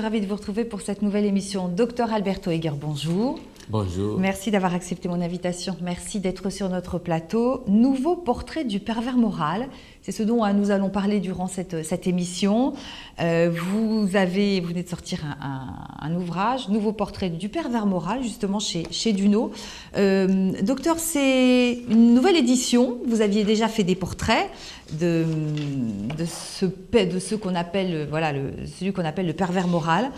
ravie de vous retrouver pour cette nouvelle émission. Docteur Alberto Heger, bonjour. Bonjour. Merci d'avoir accepté mon invitation. Merci d'être sur notre plateau. Nouveau portrait du pervers moral. C'est ce dont nous allons parler durant cette émission. Vous venez de sortir un ouvrage, Nouveau portrait du pervers moral, justement chez Duno. Docteur, c'est une nouvelle édition. Vous aviez déjà fait des portraits de ce qu'on appelle, celui qu'on appelle le pervers moral.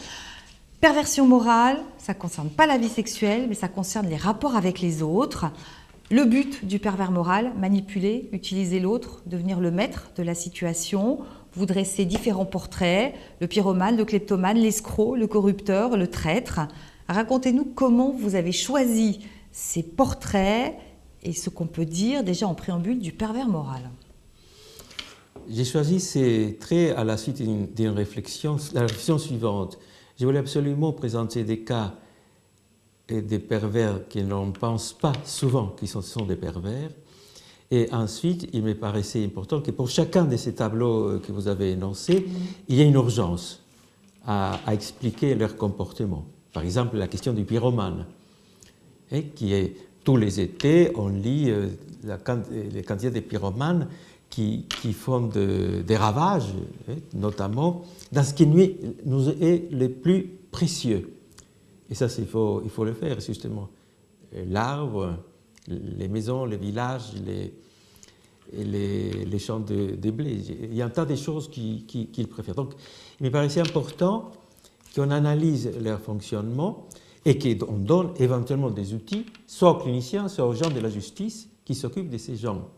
Perversion morale, ça ne concerne pas la vie sexuelle, mais ça concerne les rapports avec les autres. Le but du pervers moral, manipuler, utiliser l'autre, devenir le maître de la situation. Vous dressez différents portraits, le pyromane, le kleptomane, l'escroc, le corrupteur, le traître. Racontez-nous comment vous avez choisi ces portraits et ce qu'on peut dire déjà en préambule du pervers moral. J'ai choisi ces traits à la suite d'une réflexion, la réflexion suivante. Je voulais absolument présenter des cas et des pervers qui n'en pensent pas souvent qu'ils sont des pervers. Et ensuite, il me paraissait important que pour chacun de ces tableaux que vous avez énoncés, il y ait une urgence à expliquer leur comportement. Par exemple, la question du pyromane, qui est tous les étés, on lit les quantités de pyromanes qui font des ravages, notamment dans ce qui nous est le plus précieux. Et ça, il faut le faire, justement. L'arbre, les maisons, les villages, les champs de blé. Il y a un tas de choses qu'ils préfèrent. Donc, il me paraissait important qu'on analyse leur fonctionnement et qu'on donne éventuellement des outils, soit aux cliniciens, soit aux gens de la justice qui s'occupent de ces gens.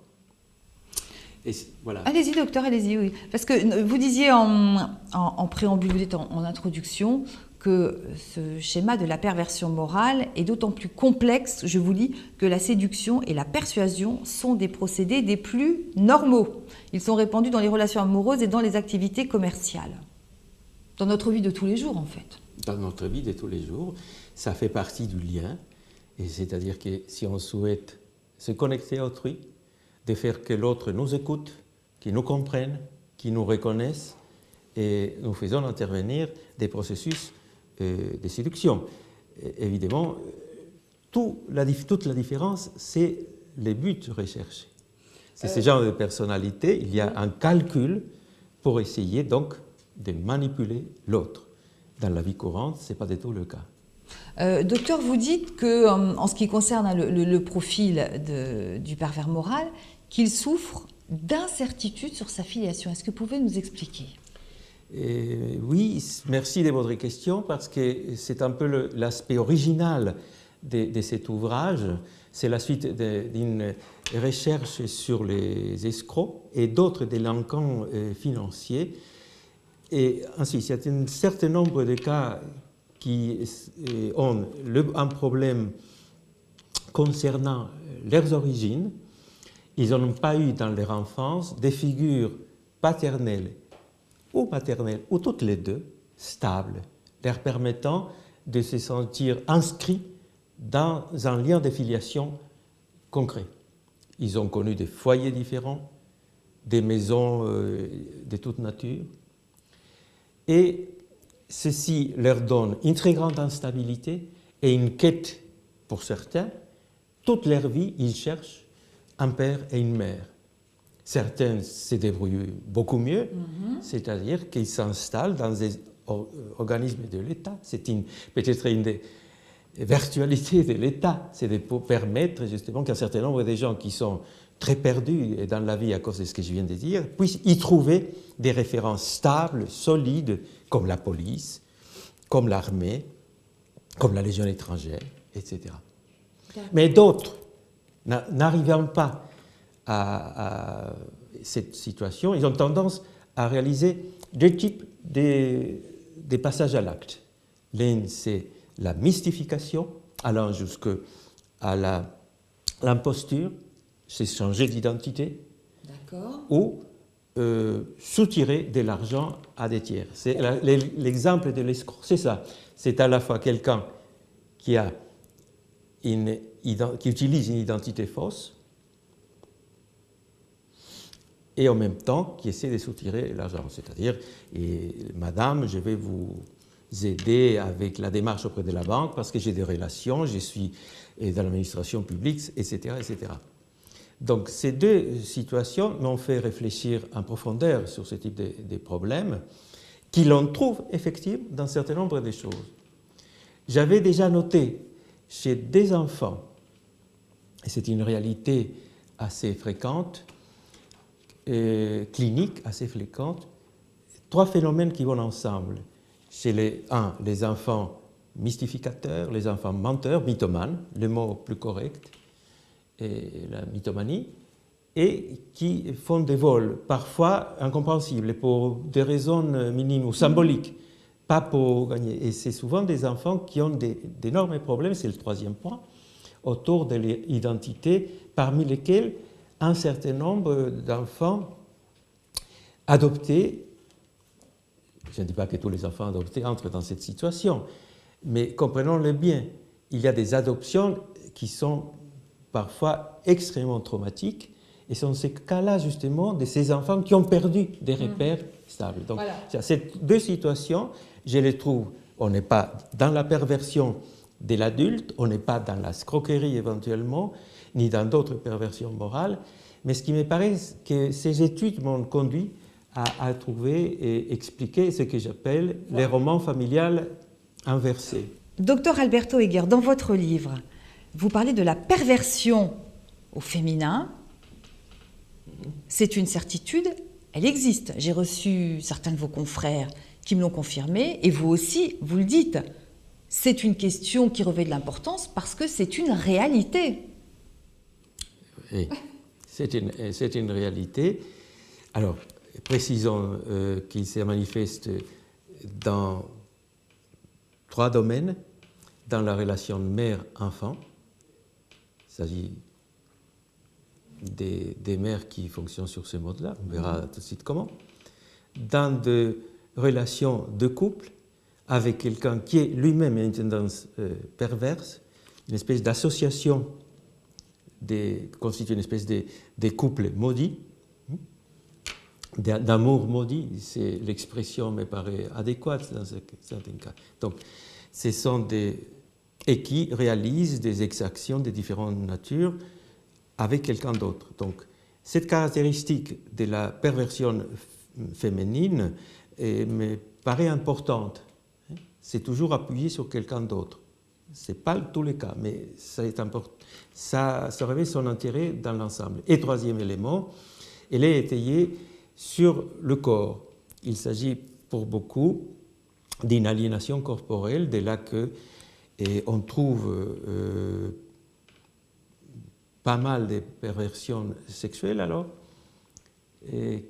Voilà. Allez-y, docteur, allez-y, oui. Parce que vous disiez en préambule, vous dites en introduction, que ce schéma de la perversion morale est d'autant plus complexe, je vous lis, que la séduction et la persuasion sont des procédés des plus normaux. Ils sont répandus dans les relations amoureuses et dans les activités commerciales. Dans notre vie de tous les jours, en fait. Dans notre vie de tous les jours, ça fait partie du lien. Et c'est-à-dire que si on souhaite se connecter à autrui, de faire que l'autre nous écoute, qu'il nous comprenne, qu'il nous reconnaisse, et nous faisons intervenir des processus de séduction. Et évidemment, toute la différence, c'est les buts recherchés. C'est ce genre de personnalité, il y a un calcul pour essayer donc de manipuler l'autre. Dans la vie courante, ce n'est pas du tout le cas. Docteur, vous dites que, en ce qui concerne le profil du pervers moral, qu'il souffre d'incertitude sur sa filiation. Est-ce que vous pouvez nous expliquer ? Oui, merci de votre question, parce que c'est un peu l'aspect original de cet ouvrage. C'est la suite d'une recherche sur les escrocs et d'autres délinquants financiers. Et ensuite, il y a un certain nombre de cas qui ont un problème concernant leurs origines. Ils n'ont pas eu dans leur enfance des figures paternelles ou maternelles, ou toutes les deux, stables, leur permettant de se sentir inscrits dans un lien de filiation concret. Ils ont connu des foyers différents, des maisons de toute nature, et ceci leur donne une très grande instabilité et une quête, pour certains. Toute leur vie, ils cherchent un père et une mère. Certains se débrouillent beaucoup mieux, c'est-à-dire qu'ils s'installent dans des organismes de l'État. C'est peut-être une des virtualités de l'État, c'est de permettre justement qu'un certain nombre de gens qui sont très perdus dans la vie à cause de ce que je viens de dire puissent y trouver des références stables, solides, comme la police, comme l'armée, comme la Légion étrangère, etc. Mais d'autres, n'arrivant pas à cette situation, ils ont tendance à réaliser deux types de passages à l'acte. L'un, c'est la mystification, allant jusqu'à l'imposture, c'est changer d'identité, ou soutirer de l'argent à des tiers. C'est l'exemple de l'escroc, c'est ça. C'est à la fois quelqu'un qui utilise une identité fausse et en même temps qui essaie de soutirer l'argent. C'est-à-dire, madame, je vais vous aider avec la démarche auprès de la banque parce que j'ai des relations, je suis dans l'administration publique, etc., etc. Donc ces deux situations m'ont fait réfléchir en profondeur sur ce type de problèmes qui l'on trouve effectivement dans un certain nombre de choses. J'avais déjà noté chez des enfants, et c'est une réalité assez fréquente, clinique assez fréquente, trois phénomènes qui vont ensemble. Chez les enfants mystificateurs, les enfants menteurs, mythomanes, le mot plus correct, et la mythomanie, et qui font des vols, parfois incompréhensibles, pour des raisons minimes ou symboliques, pas pour gagner. Et c'est souvent des enfants qui ont d'énormes problèmes, c'est le troisième point, autour de l'identité, parmi lesquels un certain nombre d'enfants adoptés, je ne dis pas que tous les enfants adoptés entrent dans cette situation, mais comprenons-le bien, il y a des adoptions qui sont parfois extrêmement traumatiques, et ce sont ces cas-là justement de ces enfants qui ont perdu des repères stables. Donc voilà. Ces deux situations, je les trouve, on n'est pas dans la perversion de l'adulte, on n'est pas dans la scroquerie éventuellement, ni dans d'autres perversions morales, mais ce qui me paraît que ces études m'ont conduit à trouver et expliquer ce que j'appelle les romans familiales inversés. Docteur Alberto Heger, dans votre livre, vous parlez de la perversion au féminin. C'est une certitude, elle existe. J'ai reçu certains de vos confrères qui me l'ont confirmé, et vous aussi, vous le dites. C'est une question qui revêt de l'importance parce que c'est une réalité. Oui, c'est une réalité. Alors, précisons qu'il se manifeste dans trois domaines. Dans la relation mère-enfant, il s'agit des mères qui fonctionnent sur ce mode-là, on verra tout de suite comment. Dans des relations de couple, avec quelqu'un qui est lui-même une tendance perverse, une espèce d'association constitue une espèce de couple maudit, d'amour maudit, c'est l'expression me paraît adéquate dans certains cas. Donc, ce sont et qui réalisent des exactions de différentes natures avec quelqu'un d'autre. Donc, cette caractéristique de la perversion féminine me paraît importante. C'est toujours appuyé sur quelqu'un d'autre. Ce n'est pas tous les cas, mais ça est important. Ça révèle son intérêt dans l'ensemble. Et troisième élément, elle est étayée sur le corps. Il s'agit pour beaucoup d'une aliénation corporelle, de là qu'on trouve pas mal de perversions sexuelles alors, et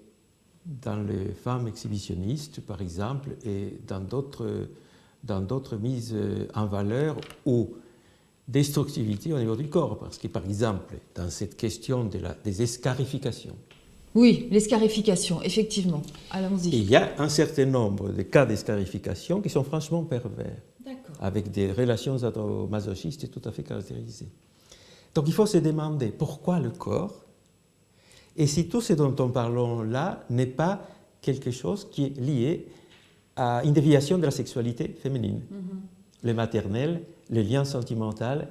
dans les femmes exhibitionnistes par exemple, et dans d'autres mises en valeur ou destructivité au niveau du corps, parce que par exemple dans cette question des escarifications. Oui, l'escarification, effectivement. Allons-y. Il y a un certain nombre de cas d'escarification qui sont franchement pervers, avec des relations sadomasochistes tout à fait caractérisées. Donc il faut se demander pourquoi le corps, et si tout ce dont on parle là n'est pas quelque chose qui est lié à une déviation de la sexualité féminine. Le maternel, le lien sentimental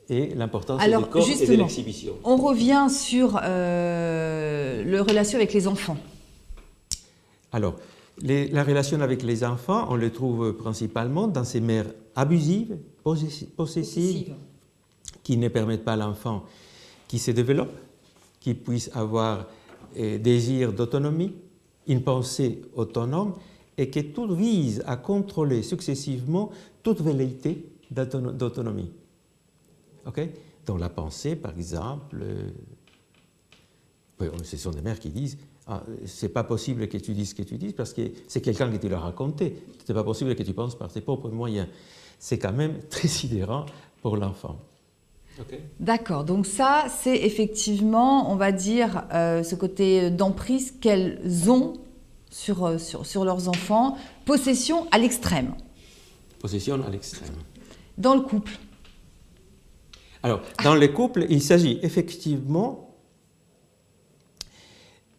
et l'importance du corps et de l'exhibition. On revient sur la relation avec les enfants. Alors, la relation avec les enfants, on le trouve principalement dans ces mères abusives, possessives, qui ne permettent pas à l'enfant qui se développe, qui puisse avoir désir d'autonomie, une pensée autonome, et que tout vise à contrôler successivement toute velléité d'autonomie. Okay? Dans la pensée, par exemple, ce sont des mères qui disent c'est pas possible que tu dises ce que tu dis parce que c'est quelqu'un qui te l'a raconté. C'est pas possible que tu penses par tes propres moyens. C'est quand même très sidérant pour l'enfant. Okay. D'accord, donc ça, c'est effectivement, on va dire, ce côté d'emprise qu'elles ont sur leurs enfants, possession à l'extrême. Possession à l'extrême. Dans le couple. Alors, dans les couples, il s'agit effectivement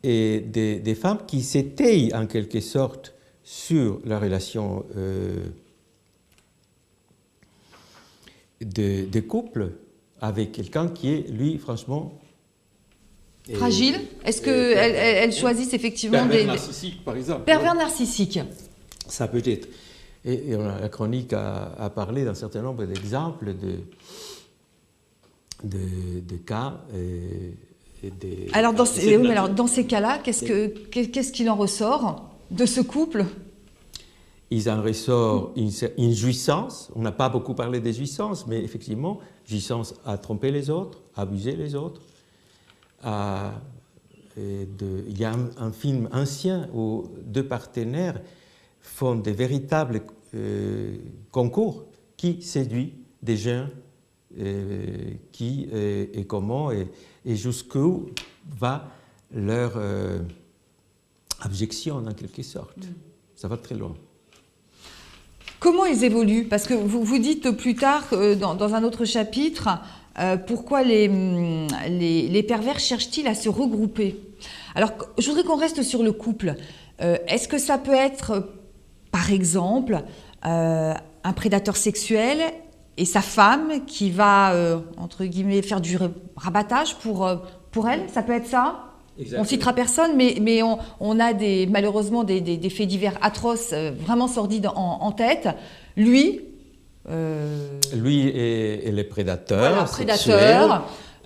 des femmes qui s'étayent en quelque sorte sur la relation de couple avec quelqu'un qui est, lui, franchement... Fragile. Est-ce qu'elles choisissent effectivement pervers narcissiques, par exemple. Pervers narcissiques. Ça peut être. Et la chronique a parlé d'un certain nombre d'exemples de cas. Alors, dans ces cas-là, qu'est-ce qu'il en ressort de ce couple? Il en ressort une jouissance. On n'a pas beaucoup parlé des jouissances, mais effectivement, jouissance à tromper les autres, à abuser les autres. Il y a un film ancien où deux partenaires font des véritables concours qui séduit des jeunes, qui et comment et jusqu'où va leur abjection en quelque sorte. Ça va très loin. Comment ils évoluent? Parce que vous dites plus tard, dans un autre chapitre, pourquoi les pervers cherchent-ils à se regrouper? Alors, je voudrais qu'on reste sur le couple. Est-ce que ça peut être, par exemple, un prédateur sexuel et sa femme qui va, entre guillemets, faire du rabattage pour elle? Ça peut être ça? Exactement. On citera personne, mais on a malheureusement des faits divers atroces, vraiment sordides en tête. Lui est le prédateur, voilà, sexuel,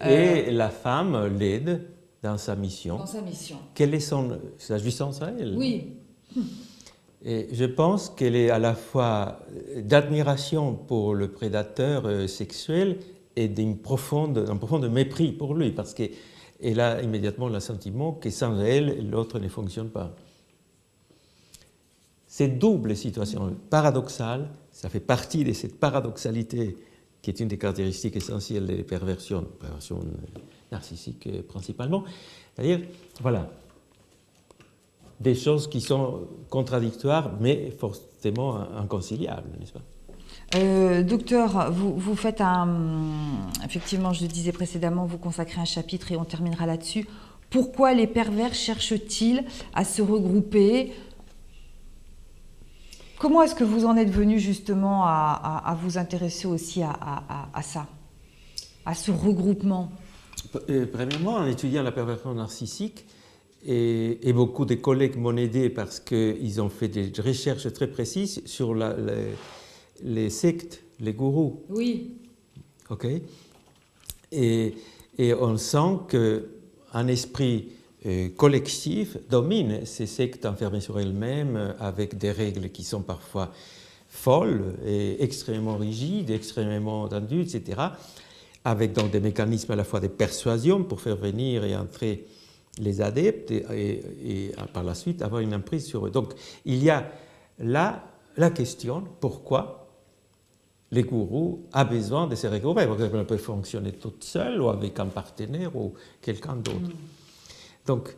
et la femme l'aide dans sa mission. Quelle est sa jouissance à elle? Oui. Et je pense qu'elle est à la fois d'admiration pour le prédateur sexuel et d'un profond mépris pour lui, parce qu'elle a immédiatement le sentiment que sans elle, l'autre ne fonctionne pas. Cette double situation paradoxale, ça fait partie de cette paradoxalité qui est une des caractéristiques essentielles des perversions narcissiques principalement. C'est-à-dire, voilà, des choses qui sont contradictoires, mais forcément inconciliables, n'est-ce pas? Docteur, vous faites effectivement, je le disais précédemment, vous consacrez un chapitre et on terminera là-dessus. Pourquoi les pervers cherchent-ils à se regrouper? Comment est-ce que vous en êtes venu justement à vous intéresser aussi à ça, à ce regroupement? Premièrement, en étudiant la perversion narcissique, et beaucoup de collègues m'ont aidé parce qu'ils ont fait des recherches très précises sur les sectes, les gourous. Oui. OK. Et on sent qu'un esprit collectif domine ces sectes enfermées sur elles-mêmes avec des règles qui sont parfois folles et extrêmement rigides, extrêmement tendues, etc. Avec donc des mécanismes à la fois de persuasion pour faire venir et entrer les adeptes et par la suite avoir une emprise sur eux. Donc il y a là la question pourquoi les gourous ont besoin de se regrouper. Ils peuvent fonctionner toute seule ou avec un partenaire ou quelqu'un d'autre. Donc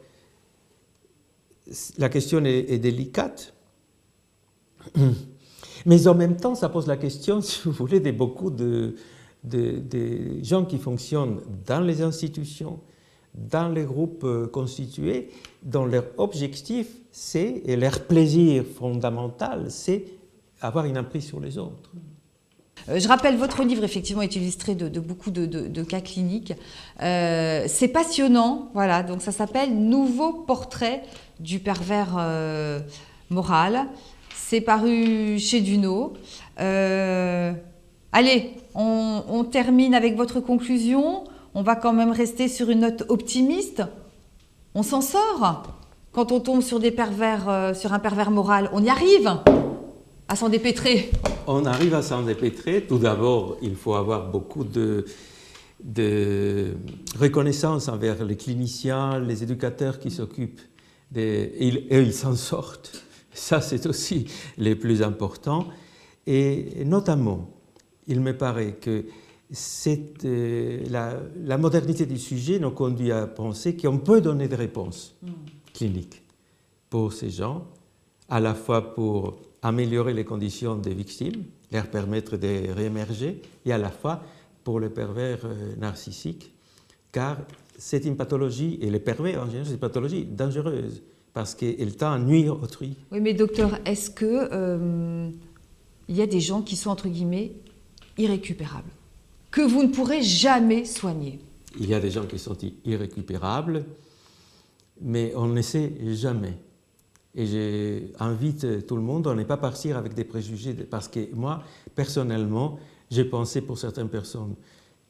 la question est délicate, mais en même temps ça pose la question, si vous voulez, de beaucoup de gens qui fonctionnent dans les institutions, dans les groupes constitués, dont leur objectif, et leur plaisir fondamental, c'est avoir une emprise sur les autres. Je rappelle, votre livre, effectivement, est illustré de beaucoup de cas cliniques. C'est passionnant, voilà, donc ça s'appelle « Nouveau portrait du pervers moral ». C'est paru chez Duno. Allez, on termine avec votre conclusion. On va quand même rester sur une note optimiste. On s'en sort. Quand on tombe sur sur un pervers moral, on y arrive à s'en dépêtrer. On arrive à s'en dépêtrer. Tout d'abord, il faut avoir beaucoup de reconnaissance envers les cliniciens, les éducateurs qui s'occupent et ils s'en sortent. Ça, c'est aussi le plus important. Et notamment, il me paraît que la modernité du sujet nous conduit à penser qu'on peut donner des réponses cliniques pour ces gens, à la fois pour améliorer les conditions des victimes, leur permettre de réémerger, et à la fois pour les pervers narcissiques, car c'est une pathologie, et les pervers en général, c'est une pathologie dangereuse, parce qu'elle tend à nuire autrui. Oui, mais docteur, est-ce que il y a des gens qui sont, entre guillemets, irrécupérables? que vous ne pourrez jamais soigner. Il y a des gens qui sont irrécupérables, mais on ne sait jamais. Et j'invite tout le monde à ne pas partir avec des préjugés, parce que moi, personnellement, j'ai pensé pour certaines personnes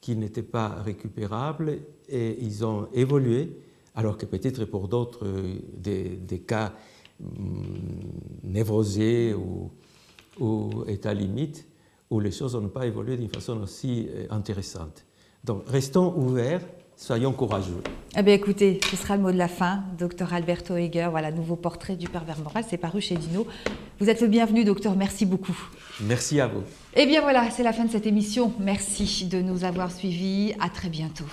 qui n'étaient pas récupérables et ils ont évolué, alors que peut-être pour d'autres, des cas névrosés ou état limite, où les choses n'ont pas évolué d'une façon aussi intéressante. Donc, restons ouverts, soyons courageux. Eh bien, écoutez, ce sera le mot de la fin. Docteur Alberto Heger, voilà, nouveau portrait du pervers moral, c'est paru chez Dino. Vous êtes le bienvenu, docteur, merci beaucoup. Merci à vous. Eh bien voilà, c'est la fin de cette émission. Merci de nous avoir suivis. À très bientôt.